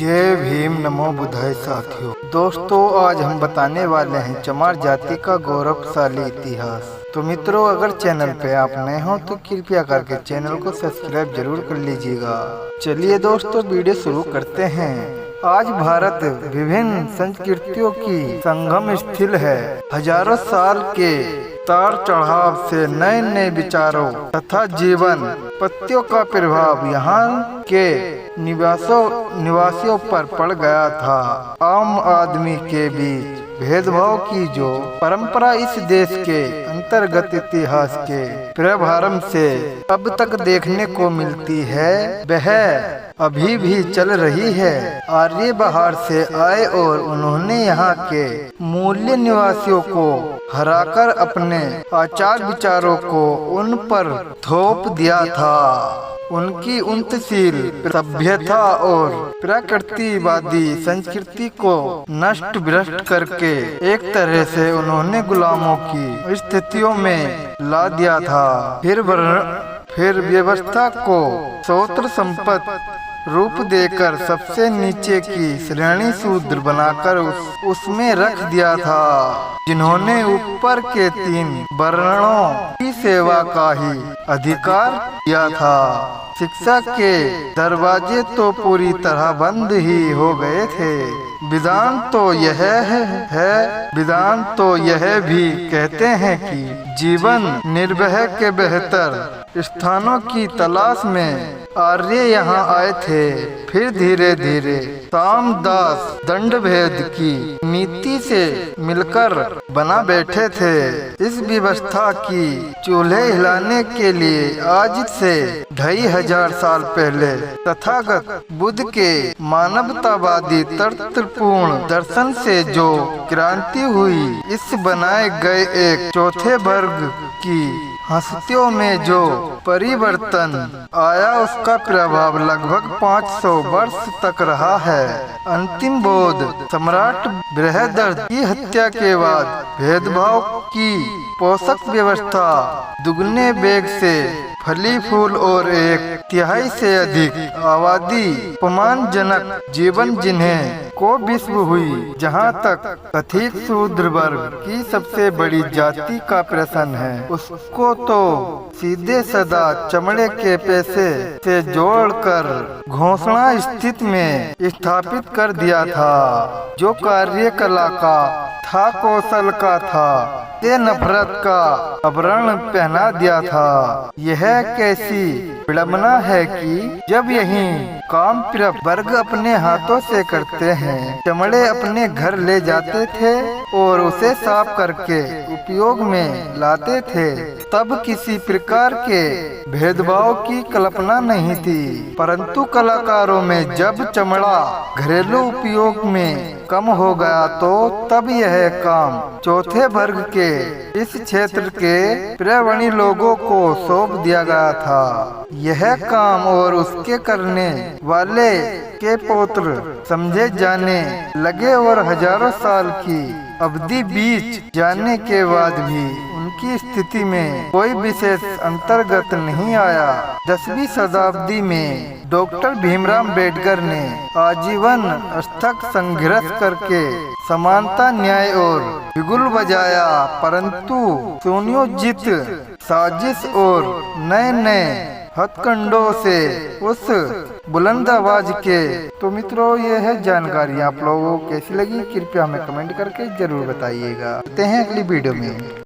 जय भीम नमो बुद्धाय साथियों। दोस्तों आज हम बताने वाले हैं चमार जाति का गौरवशाली इतिहास। तो मित्रों अगर चैनल पे आप नए हो तो कृपया करके चैनल को सब्सक्राइब जरूर कर लीजिएगा। चलिए दोस्तों वीडियो शुरू करते हैं। आज भारत विभिन्न संस्कृतियों की संगम स्थल है। हजारों साल के उतार चढ़ाव से नए नए विचारों तथा जीवन पत्तियों का प्रभाव यहाँ के निवासियों पर पड़ गया था। आम आदमी के बीच भेदभाव की जो परंपरा इस देश के अंतर्गत इतिहास के प्रारंभ से अब तक देखने को मिलती है वह अभी भी चल रही है। आर्य बाहर से आए और उन्होंने यहाँ के मूल्य निवासियों को हराकर अपने आचार विचारों को उन पर थोप दिया था। उनकी उन्नतशील सभ्यता और प्रकृतिवादी संस्कृति को नष्ट भ्रष्ट करके एक तरह से उन्होंने गुलामों की स्थितियों में ला दिया था। फिर व्यवस्था को स्वतंत्र संपत्ति रूप देकर सबसे नीचे की श्रेणी शूद्र बनाकर उसमें रख दिया था, जिन्होंने ऊपर के 3 वर्णों की सेवा का ही अधिकार दिया था। शिक्षा के दरवाजे तो पूरी तरह बंद ही हो गए थे। विधान तो यह भी कहते हैं कि जीवन निर्भय के बेहतर स्थानों की तलाश में आर्य यहाँ आए थे। फिर धीरे धीरे सामदास दंड भेद की नीति से मिलकर बना बैठे थे। इस व्यवस्था की चूल्हे हिलाने के लिए आज से 2500 साल पहले तथागत बुद्ध के मानवतावादी तर्कपूर्ण दर्शन से जो क्रांति हुई, इस बनाए गए एक चौथे वर्ग की हस्तियों में जो परिवर्तन आया उसका प्रभाव लगभग 500 वर्ष तक रहा है। अंतिम बौद्ध सम्राट बृहदर्थ की हत्या के बाद भेदभाव की पोषक व्यवस्था दुगने वेग से फली फूल और 1/3 से अधिक आबादी अपमानजनक जीवन जिन्हें को विश्व हुई। जहाँ तक कथित शूद्र वर्ग की सबसे बड़ी जाति का प्रश्न है, उसको तो सीधे सदा चमड़े के पैसे से जोड़कर घोषणा स्थिति में स्थापित कर दिया था। जो कार्यकला का था, कौशल का था, से नफरत का आवरण पहना दिया था। यह कैसी विडंबना है कि जब यही काम प्राप्त वर्ग अपने हाथों से करते हैं, चमड़े अपने घर ले जाते थे और उसे साफ करके उपयोग में लाते थे, तब किसी प्रकार के भेदभाव की कल्पना नहीं थी। परंतु कलाकारों में जब चमड़ा घरेलू उपयोग में कम हो गया तो तब यह काम चौथे वर्ग के इस क्षेत्र के प्रवणी लोगों को सौंप दिया गया था। यह काम और उसके करने वाले के पौत्र समझे जाने लगे और हजारों साल की अवधि बीत जाने के बाद भी उनकी स्थिति में कोई विशेष अंतर्गत नहीं आया। 10वीं शताब्दी में डॉक्टर भीमराव अम्बेडकर ने आजीवन अथक संघर्ष करके समानता, न्याय और बिगुल बजाया, परंतु सुनियोजित साजिश और नए नए हथकंडों से उस बुलंद आवाज के। तो मित्रों यह है जानकारी, आप लोगों को कैसी लगी कृपया हमें कमेंट करके जरूर बताइएगा। मिलते हैं अगली वीडियो में।